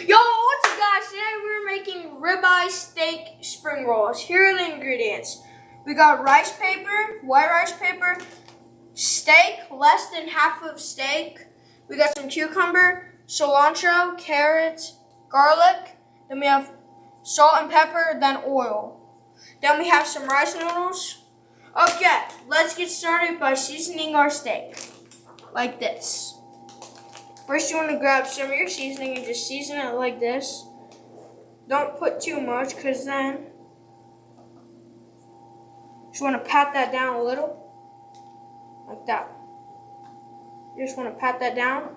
Yo, what's up guys? Today we're making ribeye steak spring rolls. Here are the ingredients. We got rice paper, white rice paper, steak, less than half of steak. We got some cucumber, cilantro, carrots, garlic. Then we have salt and pepper, then oil. Then we have some rice noodles. Okay, let's get started by seasoning our steak. Like this. First, you want to grab some of your seasoning and just season it like this. Don't put too much, because then just want to pat that down a little, like that. You just want to pat that down.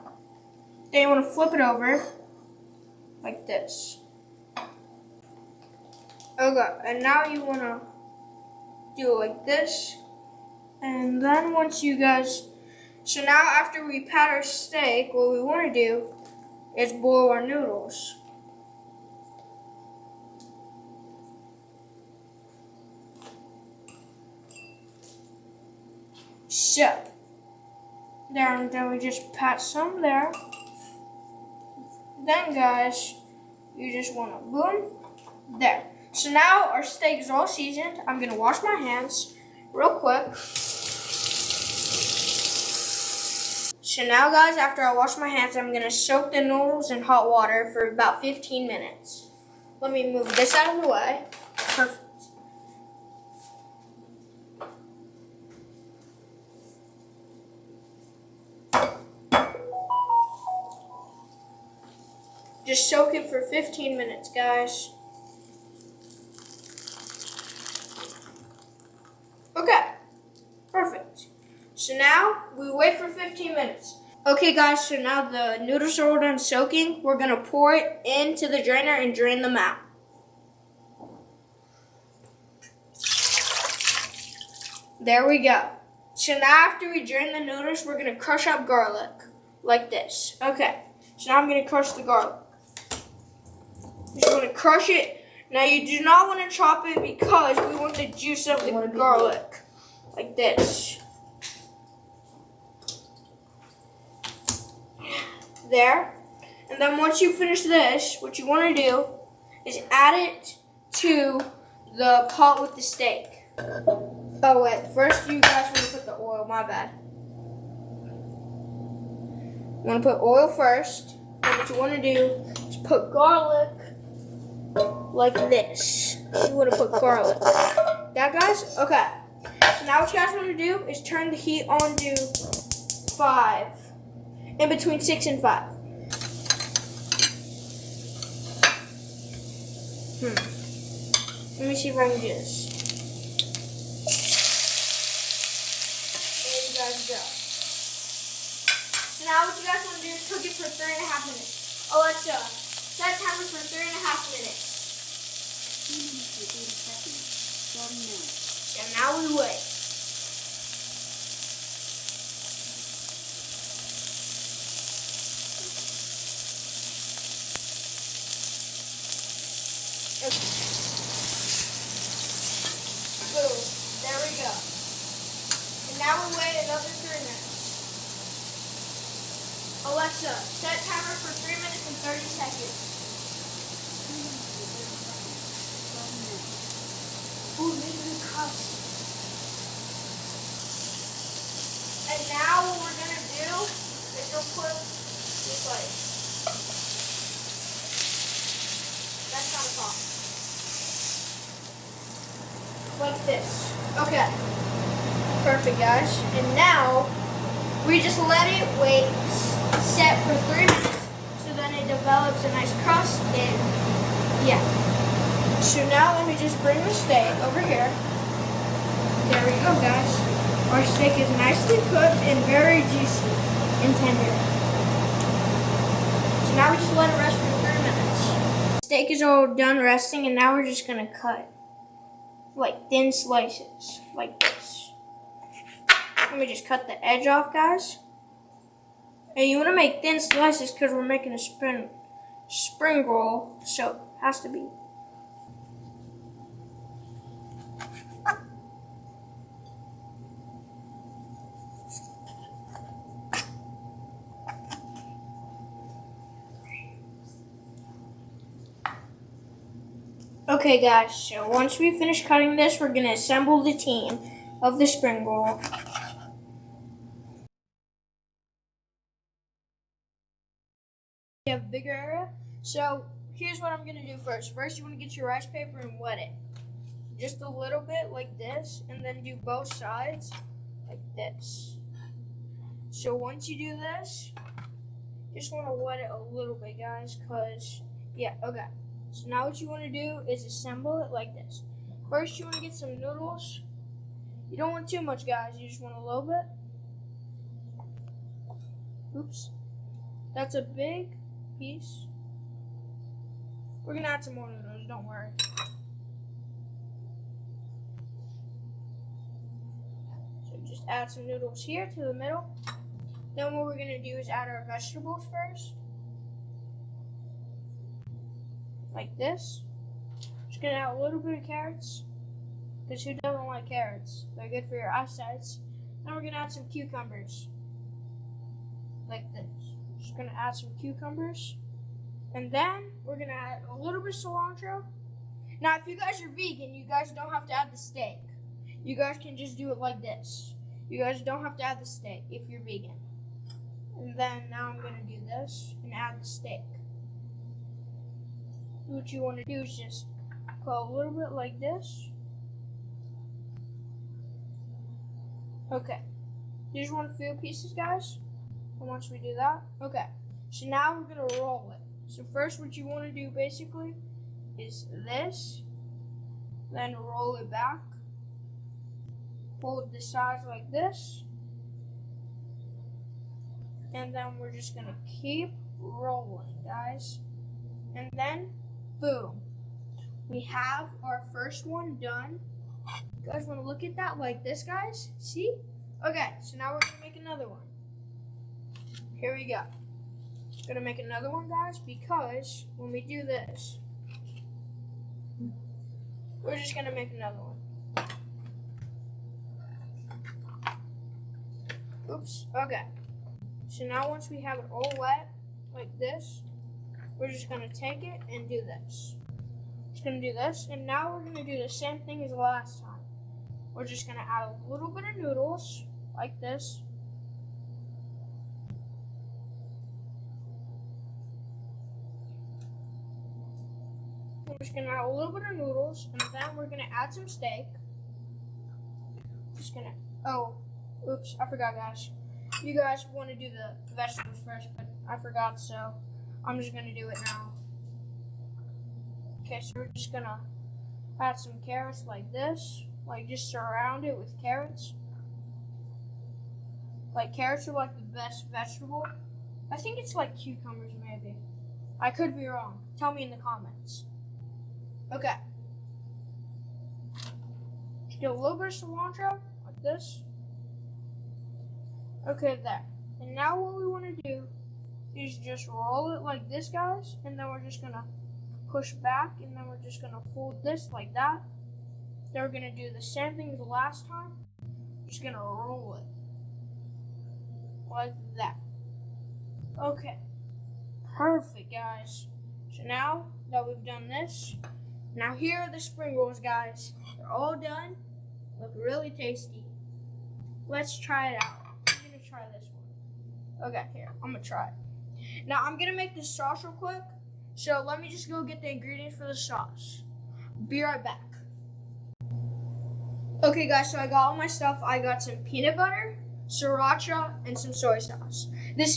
Then you want to flip it over, like this. Okay, and now you want to do it like this. And then once you guys... So now after we pat our steak, what we want to do is boil our noodles. So, there, and then we just pat some there. Then guys, you just want to boom, there. So now our steak is all seasoned. I'm going to wash my hands real quick. So now guys, after I wash my hands, I'm going to soak the noodles in hot water for about 15 minutes. Let me move this out of the way. Perfect. Just soak it for 15 minutes, guys. Okay, perfect. So now, we wait for 15 minutes. Okay guys, so now the noodles are all done soaking. We're going to pour it into the drainer and drain them out. There we go. So now after we drain the noodles, we're going to crush up garlic, like this. Okay, so now I'm going to crush the garlic. You just want to crush it. Now you do not want to chop it because we want the juice of the garlic, like this. There. And then once you finish this, what you want to do is add it to the pot with the steak. Oh wait, first you guys want to put the oil, my bad. You want to put oil first. And what you want to do is put garlic like this. You want to put garlic. That guys? Okay. So now what you guys want to do is turn the heat on to 5. In between 6 and 5. Let me see if I can do this. There you guys go. So now what you guys want to do is cook it for 3.5 minutes. Alexa, set timer for 3.5 minutes. 2 minutes and 30 seconds. 7 minutes. And now we wait. Boom. There we go. And now we wait another 3 minutes. Alexa, set timer for 3 minutes and 30 seconds. 3 minutes and 30 seconds. 7 minutes. Ooh, these are cups. And now what we're going to do is we'll put this like. That's not a pop. Like this. Okay. Perfect, guys. And now, we just let it wait, set for 3 minutes, so then it develops a nice crust, and yeah. So now let me just bring the steak over here. There we go, guys. Our steak is nicely cooked and very juicy and tender. So now we just let it rest for 3 minutes. Steak is all done resting, and now we're just going to cut like thin slices, like this. Let me just cut the edge off, guys. And you want to make thin slices because we're making a spring roll, so it has to be. Okay guys, so once we finish cutting this, we're gonna assemble the team of the spring roll. We have a bigger area, so here's what I'm gonna do first. First, you wanna get your rice paper and wet it. Just a little bit like this, and then do both sides like this. So once you do this, just wanna wet it a little bit guys, cause, yeah, okay. So now what you wanna do is assemble it like this. First, you wanna get some noodles. You don't want too much guys, you just want a little bit. Oops, that's a big piece. We're gonna add some more noodles, don't worry. So just add some noodles here to the middle. Then what we're gonna do is add our vegetables first. Like this. Just gonna add a little bit of carrots. Because who doesn't like carrots? They're good for your eyesight. Then we're gonna add some cucumbers. Like this. Just gonna add some cucumbers. And then we're gonna add a little bit of cilantro. Now if you guys are vegan, you guys don't have to add the steak. You guys can just do it like this. You guys don't have to add the steak if you're vegan. And then now I'm gonna do this and add the steak. What you wanna do is just put a little bit like this. Okay. You just want a few pieces, guys? And once we do that, okay. So now we're gonna roll it. So first what you wanna do basically is this, then roll it back, hold the sides like this, and then we're just gonna keep rolling, guys. And then, boom. We have our first one done. You guys wanna look at that like this, guys? See? Okay, so now we're gonna make another one. Here we go. Gonna make another one, guys, because when we do this, we're just gonna make another one. Oops, okay. So now once we have it all wet, like this, we're just gonna take it and do this. Just gonna do this, and now we're gonna do the same thing as last time. We're just gonna add a little bit of noodles, like this. We're just gonna add a little bit of noodles, and then we're gonna add some steak. Just gonna, oh, oops, I forgot, guys. You guys want to do the vegetables first, but I forgot, so I'm just gonna do it now. Okay, so we're just gonna add some carrots like this, like just surround it with carrots. Like carrots are like the best vegetable. I think it's like cucumbers maybe. I could be wrong. Tell me in the comments. Okay. Just get a little bit of cilantro, like this. Okay, there. And now what we want to do is just roll it like this, guys. And then we're just going to push back. And then we're just going to hold this like that. Then we're going to do the same thing as the last time. Just going to roll it. Like that. Okay. Perfect, guys. So now that we've done this, now here are the spring rolls, guys. They're all done. Look really tasty. Let's try it out. I'm gonna try this one. Okay, here, I'm gonna try it. Now I'm gonna make this sauce real quick. So let me just go get the ingredients for the sauce. Be right back. Okay guys, so I got all my stuff. I got some peanut butter, sriracha, and some soy sauce. This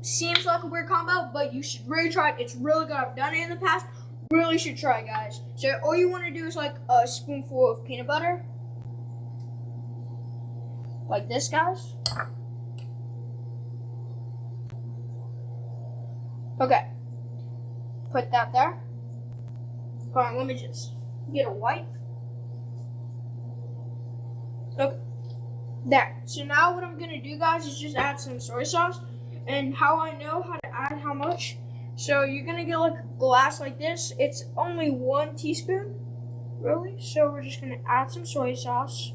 seems like a weird combo, but you should really try it. It's really good. I've done it in the past. Really should try, guys. So all you want to do is like a spoonful of peanut butter. Like this, guys. Okay. Put that there. Hold on, let me just get a wipe. Okay. There. So now what I'm going to do, guys, is just add some soy sauce. And how I know how to add how much. So you're going to get like a glass like this. It's only 1 teaspoon, really. So we're just going to add some soy sauce.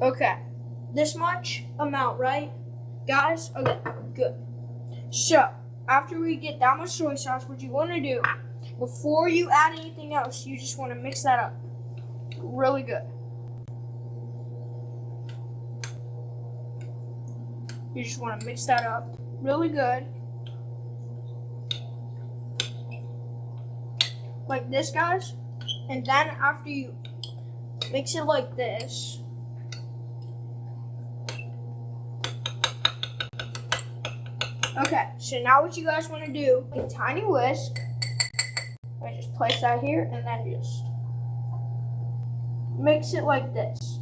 Okay. This much amount, right? Guys? Okay, good. So after we get that much soy sauce, what you want to do before you add anything else, you just want to mix that up really good. You just want to mix that up really good. Like this, guys. And then after you mix it like this, okay, so now what you guys want to do, a tiny whisk. I just place that here and then just mix it like this.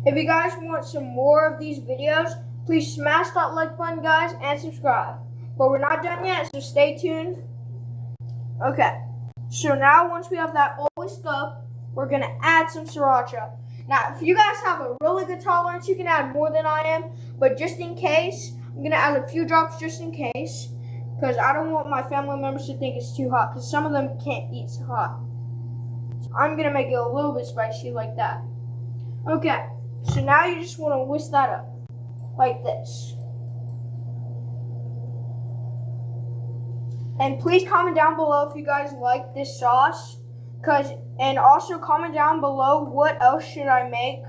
If you guys want some more of these videos, please smash that like button, guys, and subscribe. But we're not done yet, so stay tuned. Okay, so now once we have that all whisked up, we're going to add some sriracha. Now, if you guys have a really good tolerance, you can add more than I am. But just in case, I'm going to add a few drops just in case. Because I don't want my family members to think it's too hot. Because some of them can't eat so hot. So I'm going to make it a little bit spicy like that. Okay, so now you just want to whisk that up. Like this. And please comment down below if you guys like this sauce. And also comment down below what else should I make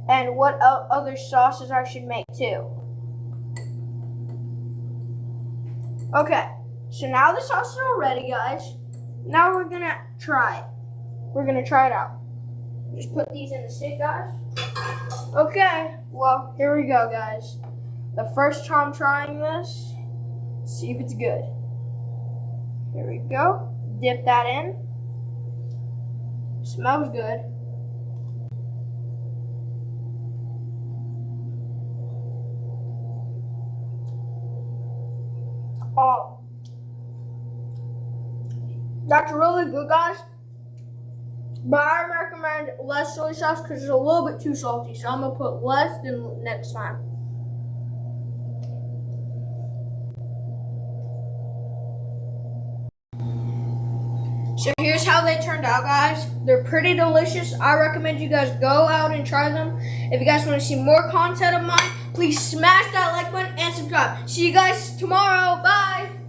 and what other sauces I should make too. Okay, so now the sauce is all ready, guys. Now we're gonna try it. We're gonna try it out. Just put these in the stick, guys. Okay, well, here we go, guys. The first time trying this, let's see if it's good. Here we go. Dip that in. Smells good. Oh, that's really good, guys. But I recommend less soy sauce because it's a little bit too salty. So I'm going to put less than next time. So here's how they turned out, guys. They're pretty delicious. I recommend you guys go out and try them. If you guys want to see more content of mine, please smash that like button and subscribe. See you guys tomorrow. Bye.